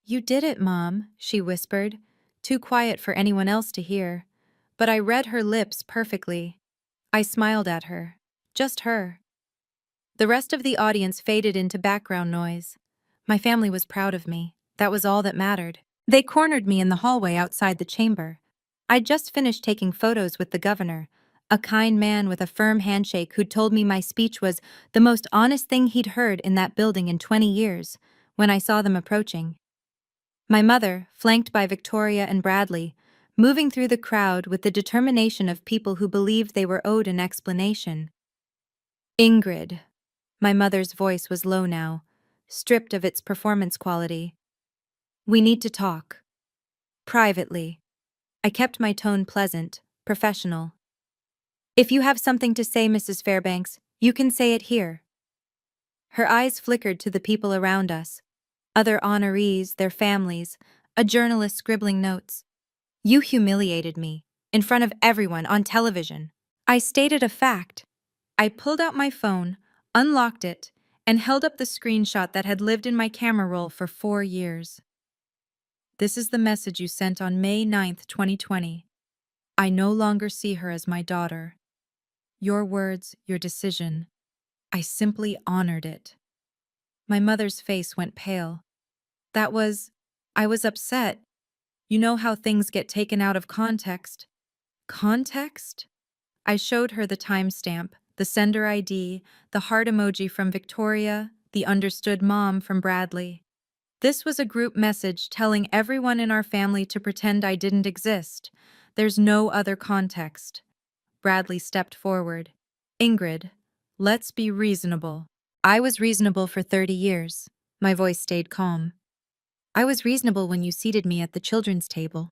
"You did it, Mom," she whispered, too quiet for anyone else to hear. But I read her lips perfectly. I smiled at her. Just her. The rest of the audience faded into background noise. My family was proud of me. That was all that mattered. They cornered me in the hallway outside the chamber. I'd just finished taking photos with the governor, a kind man with a firm handshake who'd told me my speech was the most honest thing he'd heard in that building in 20 years, when I saw them approaching. My mother, flanked by Victoria and Bradley, moving through the crowd with the determination of people who believed they were owed an explanation. "Ingrid." My mother's voice was low now, stripped of its performance quality. "We need to talk. Privately." I kept my tone pleasant, professional. "If you have something to say, Mrs. Fairbanks, you can say it here." Her eyes flickered to the people around us. Other honorees, their families, a journalist scribbling notes. "You humiliated me, in front of everyone, on television." I stated a fact. I pulled out my phone, unlocked it, and held up the screenshot that had lived in my camera roll for 4 years. "This is the message you sent on May 9th, 2020. I no longer see her as my daughter. Your words, your decision. I simply honored it." My mother's face went pale. I was upset. You know how things get taken out of context. Context? I showed her the timestamp, the sender ID, the heart emoji from Victoria, the understood mom from Bradley. This was a group message telling everyone in our family to pretend I didn't exist. There's no other context. Bradley stepped forward. "Ingrid, let's be reasonable." I was reasonable for 30 years. My voice stayed calm. I was reasonable when you seated me at the children's table.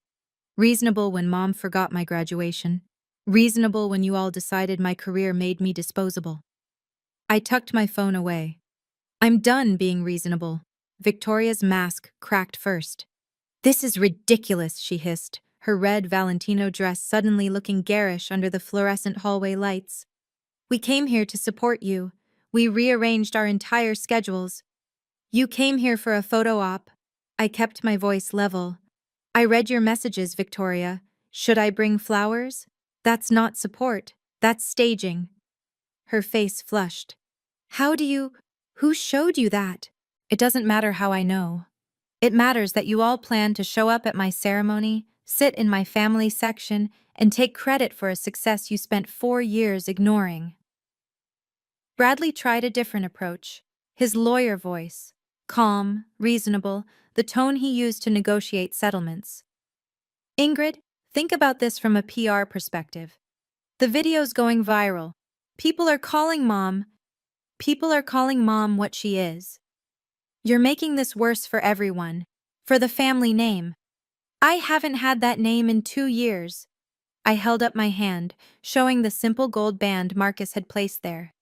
Reasonable when Mom forgot my graduation. Reasonable when you all decided my career made me disposable. I tucked my phone away. "I'm done being reasonable." Victoria's mask cracked first. "This is ridiculous," she hissed, her red Valentino dress suddenly looking garish under the fluorescent hallway lights. "We came here to support you. We rearranged our entire schedules. You came here for a photo op." I kept my voice level. "I read your messages, Victoria. Should I bring flowers? That's not support. That's staging." Her face flushed. Who showed you that?" "It doesn't matter how I know. It matters that you all plan to show up at my ceremony, sit in my family section, and take credit for a success you spent 4 years ignoring." Bradley tried a different approach. His lawyer voice. Calm, reasonable, the tone he used to negotiate settlements. "Ingrid, think about this from a PR perspective. The video's going viral. People are calling Mom what she is. You're making this worse for everyone, for the family name. I haven't had that name in 2 years." I held up my hand, showing the simple gold band Marcus had placed there.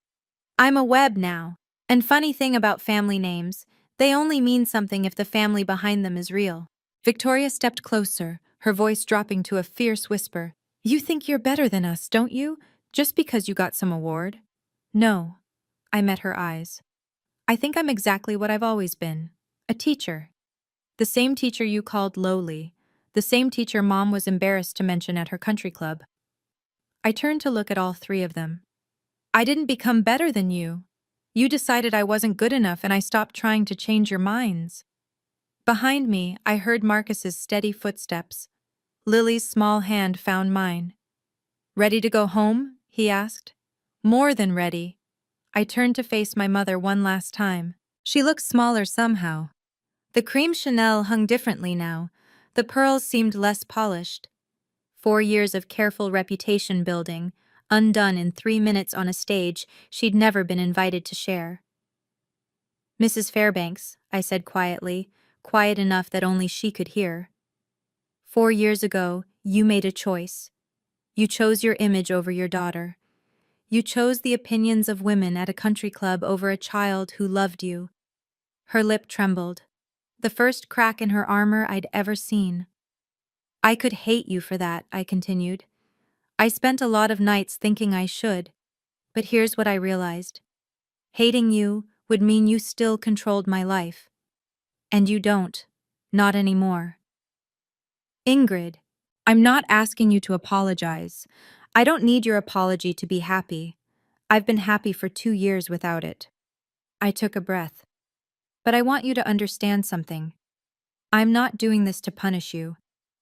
"I'm a Webb now. And funny thing about family names, they only mean something if the family behind them is real." Victoria stepped closer, her voice dropping to a fierce whisper. You think you're better than us, don't you? Just because you got some award? No. I met her eyes. I think I'm exactly what I've always been. A teacher. The same teacher you called lowly. The same teacher Mom was embarrassed to mention at her country club. I turned to look at all three of them. I didn't become better than you. You decided I wasn't good enough and I stopped trying to change your minds. Behind me, I heard Marcus's steady footsteps. Lily's small hand found mine. Ready to go home? He asked. More than ready. I turned to face my mother one last time. She looked smaller somehow. The cream Chanel hung differently now. The pearls seemed less polished. 4 years of careful reputation building, undone in 3 minutes on a stage she'd never been invited to share. Mrs. Fairbanks, I said quietly, quiet enough that only she could hear. 4 years ago, you made a choice. You chose your image over your daughter. You chose the opinions of women at a country club over a child who loved you. Her lip trembled. The first crack in her armor I'd ever seen. I could hate you for that, I continued. I spent a lot of nights thinking I should, but here's what I realized. Hating you would mean you still controlled my life. And you don't. Not anymore. Ingrid, I'm not asking you to apologize. I don't need your apology to be happy. I've been happy for 2 years without it. I took a breath. But I want you to understand something. I'm not doing this to punish you.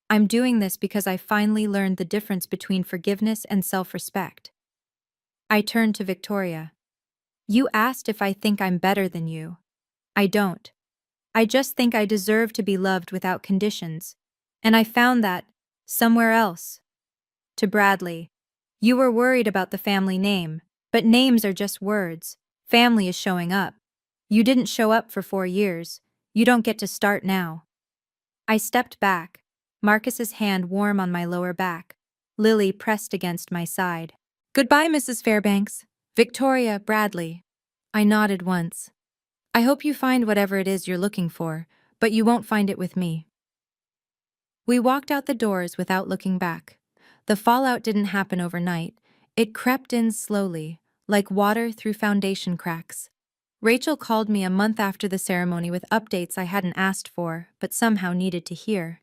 I'm doing this because I finally learned the difference between forgiveness and self-respect. I turned to Victoria. You asked if I think I'm better than you. I don't. I just think I deserve to be loved without conditions. And I found that somewhere else. To Bradley. You were worried about the family name, but names are just words. Family is showing up. You didn't show up for 4 years. You don't get to start now. I stepped back, Marcus's hand warm on my lower back, Lily pressed against my side. Goodbye, Mrs. Fairbanks. Victoria, Bradley. I nodded once. I hope you find whatever it is you're looking for, but you won't find it with me. We walked out the doors without looking back. The fallout didn't happen overnight. It crept in slowly, like water through foundation cracks. Rachel called me a month after the ceremony with updates I hadn't asked for, but somehow needed to hear.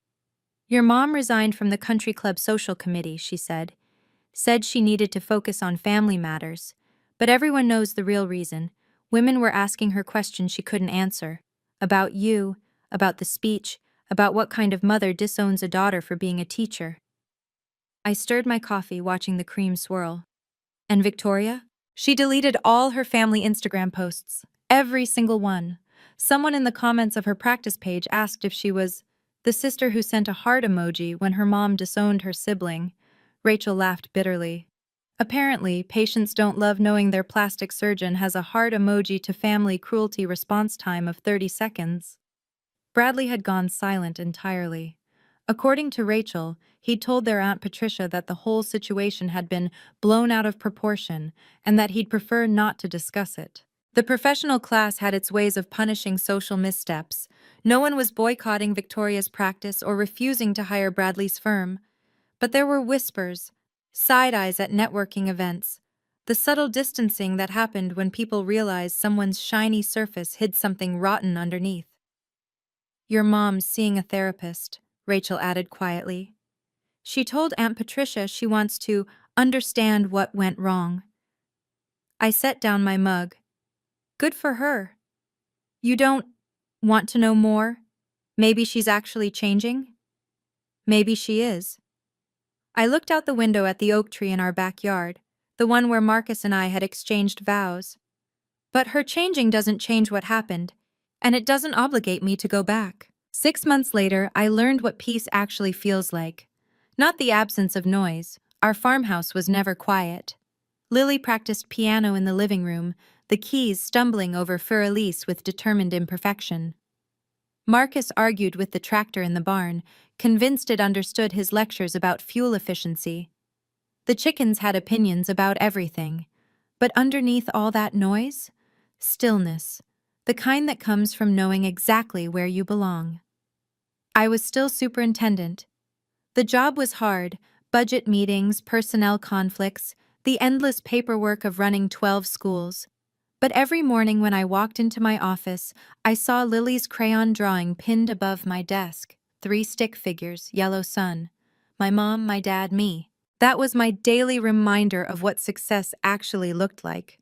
Your mom resigned from the country club social committee, she said. Said she needed to focus on family matters. But everyone knows the real reason. Women were asking her questions she couldn't answer. About you, about the speech, about what kind of mother disowns a daughter for being a teacher. I stirred my coffee, watching the cream swirl. And Victoria? She deleted all her family Instagram posts. Every single one. Someone in the comments of her practice page asked if she was the sister who sent a heart emoji when her mom disowned her sibling. Rachel laughed bitterly. Apparently, patients don't love knowing their plastic surgeon has a heart emoji to family cruelty response time of 30 seconds. Bradley had gone silent entirely. According to Rachel, he'd told their Aunt Patricia that the whole situation had been blown out of proportion and that he'd prefer not to discuss it. The professional class had its ways of punishing social missteps. No one was boycotting Victoria's practice or refusing to hire Bradley's firm. But there were whispers, side-eyes at networking events, the subtle distancing that happened when people realized someone's shiny surface hid something rotten underneath. Your mom's seeing a therapist, Rachel added quietly. She told Aunt Patricia she wants to understand what went wrong. I set down my mug. Good for her. You don't want to know more? Maybe she's actually changing? Maybe she is. I looked out the window at the oak tree in our backyard, the one where Marcus and I had exchanged vows. But her changing doesn't change what happened, and it doesn't obligate me to go back. 6 months later, I learned what peace actually feels like. Not the absence of noise. Our farmhouse was never quiet. Lily practiced piano in the living room, the keys stumbling over Fur-Elise with determined imperfection. Marcus argued with the tractor in the barn, convinced it understood his lectures about fuel efficiency. The chickens had opinions about everything. But underneath all that noise, stillness, the kind that comes from knowing exactly where you belong. I was still superintendent. The job was hard: budget meetings, personnel conflicts, the endless paperwork of running 12 schools. But every morning when I walked into my office, I saw Lily's crayon drawing pinned above my desk. 3 stick figures, yellow sun. My mom, my dad, me. That was my daily reminder of what success actually looked like.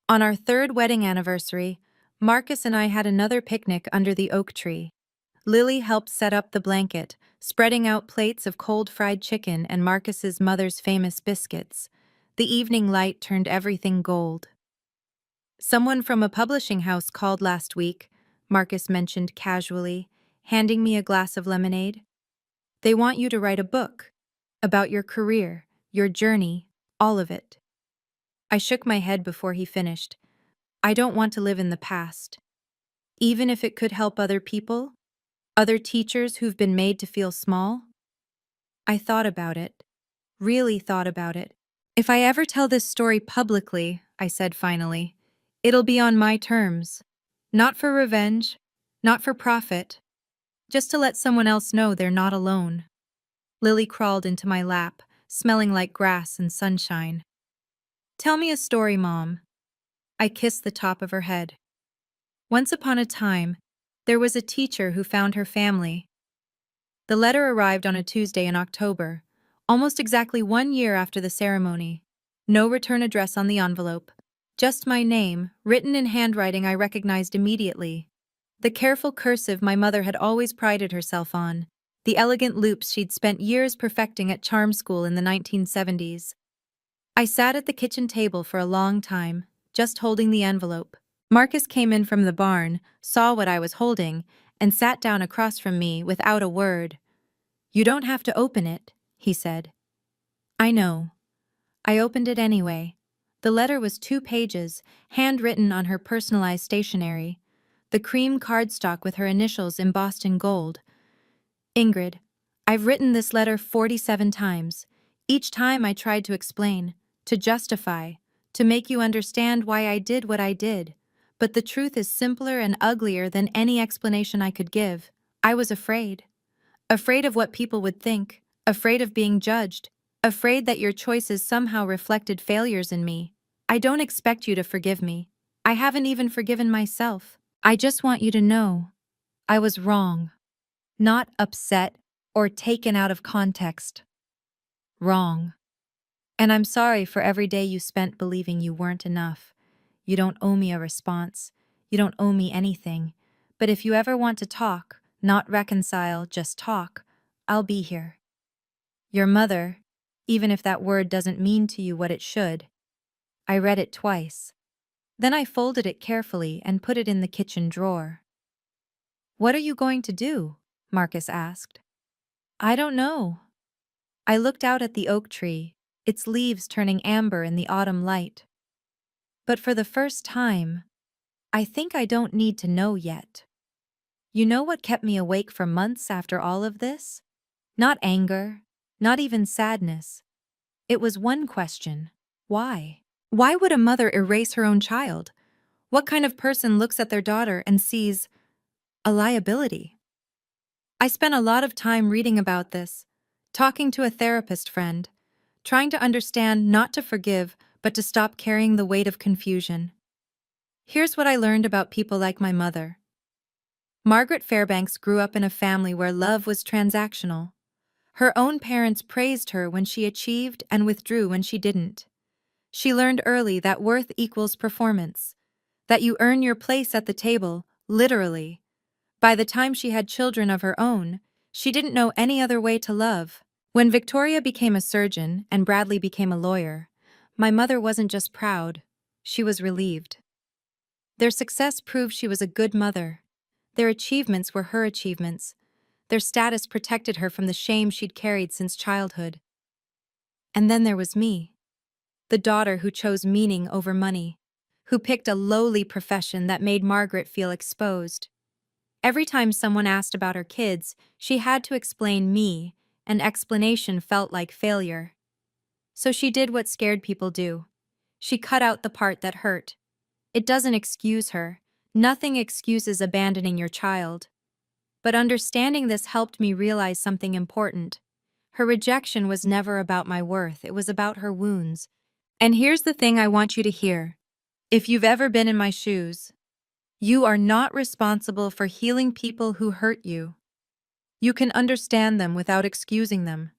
On our 3rd wedding anniversary, Marcus and I had another picnic under the oak tree. Lily helped set up the blanket, spreading out plates of cold fried chicken and Marcus's mother's famous biscuits. The evening light turned everything gold. "Someone from a publishing house called last week," Marcus mentioned casually, handing me a glass of lemonade. "They want you to write a book. About your career, your journey, all of it." I shook my head before he finished. "I don't want to live in the past. Even if it could help other people, other teachers who've been made to feel small." I thought about it, really thought about it. "If I ever tell this story publicly," I said finally, "it'll be on my terms. Not for revenge, not for profit, just to let someone else know they're not alone." Lily crawled into my lap, smelling like grass and sunshine. "Tell me a story, Mom." I kissed the top of her head. "Once upon a time, there was a teacher who found her family." The letter arrived on a Tuesday in October, almost exactly 1 year after the ceremony. No return address on the envelope. Just my name, written in handwriting I recognized immediately. The careful cursive my mother had always prided herself on. The elegant loops she'd spent years perfecting at charm school in the 1970s. I sat at the kitchen table for a long time, just holding the envelope. Marcus came in from the barn, saw what I was holding, and sat down across from me without a word. "You don't have to open it," he said. "I know." I opened it anyway. The letter was 2 pages, handwritten on her personalized stationery. The cream cardstock with her initials embossed in gold. "Ingrid, I've written this letter 47 times. Each time I tried to explain, to justify, to make you understand why I did what I did. But the truth is simpler and uglier than any explanation I could give. I was afraid. Afraid of what people would think, afraid of being judged, afraid that your choices somehow reflected failures in me. I don't expect you to forgive me. I haven't even forgiven myself. I just want you to know I was wrong. Not upset or taken out of context. Wrong. And I'm sorry for every day you spent believing you weren't enough. You don't owe me a response. You don't owe me anything. But if you ever want to talk, not reconcile, just talk, I'll be here. Your mother, even if that word doesn't mean to you what it should." I read it twice. Then I folded it carefully and put it in the kitchen drawer. "What are you going to do?" Marcus asked. "I don't know." I looked out at the oak tree, its leaves turning amber in the autumn light. But for the first time, I think I don't need to know yet. You know what kept me awake for months after all of this? Not anger, not even sadness. It was one question: why? Why would a mother erase her own child? What kind of person looks at their daughter and sees a liability? I spent a lot of time reading about this, talking to a therapist friend, trying to understand, not to forgive, but to stop carrying the weight of confusion. Here's what I learned about people like my mother. Margaret Fairbanks grew up in a family where love was transactional. Her own parents praised her when she achieved and withdrew when she didn't. She learned early that worth equals performance, that you earn your place at the table, literally. By the time she had children of her own, she didn't know any other way to love. When Victoria became a surgeon and Bradley became a lawyer, my mother wasn't just proud, she was relieved. Their success proved she was a good mother. Their achievements were her achievements. Their status protected her from the shame she'd carried since childhood. And then there was me, the daughter who chose meaning over money, who picked a lowly profession that made Margaret feel exposed. Every time someone asked about her kids, she had to explain me, and explanation felt like failure. So she did what scared people do. She cut out the part that hurt. It doesn't excuse her. Nothing excuses abandoning your child. But understanding this helped me realize something important. Her rejection was never about my worth, it was about her wounds. And here's the thing I want you to hear. If you've ever been in my shoes, you are not responsible for healing people who hurt you. You can understand them without excusing them.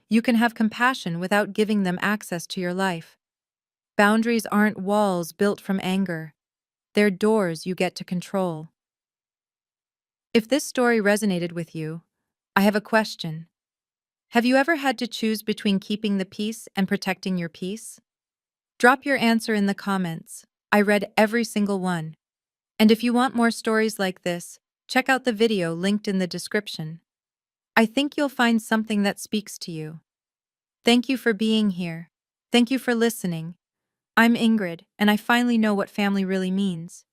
You can have compassion without giving them access to your life. Boundaries aren't walls built from anger. They're doors you get to control. If this story resonated with you, I have a question. Have you ever had to choose between keeping the peace and protecting your peace? Drop your answer in the comments. I read every single one. And if you want more stories like this, check out the video linked in the description. I think you'll find something that speaks to you. Thank you for being here. Thank you for listening. I'm Ingrid, and I finally know what family really means.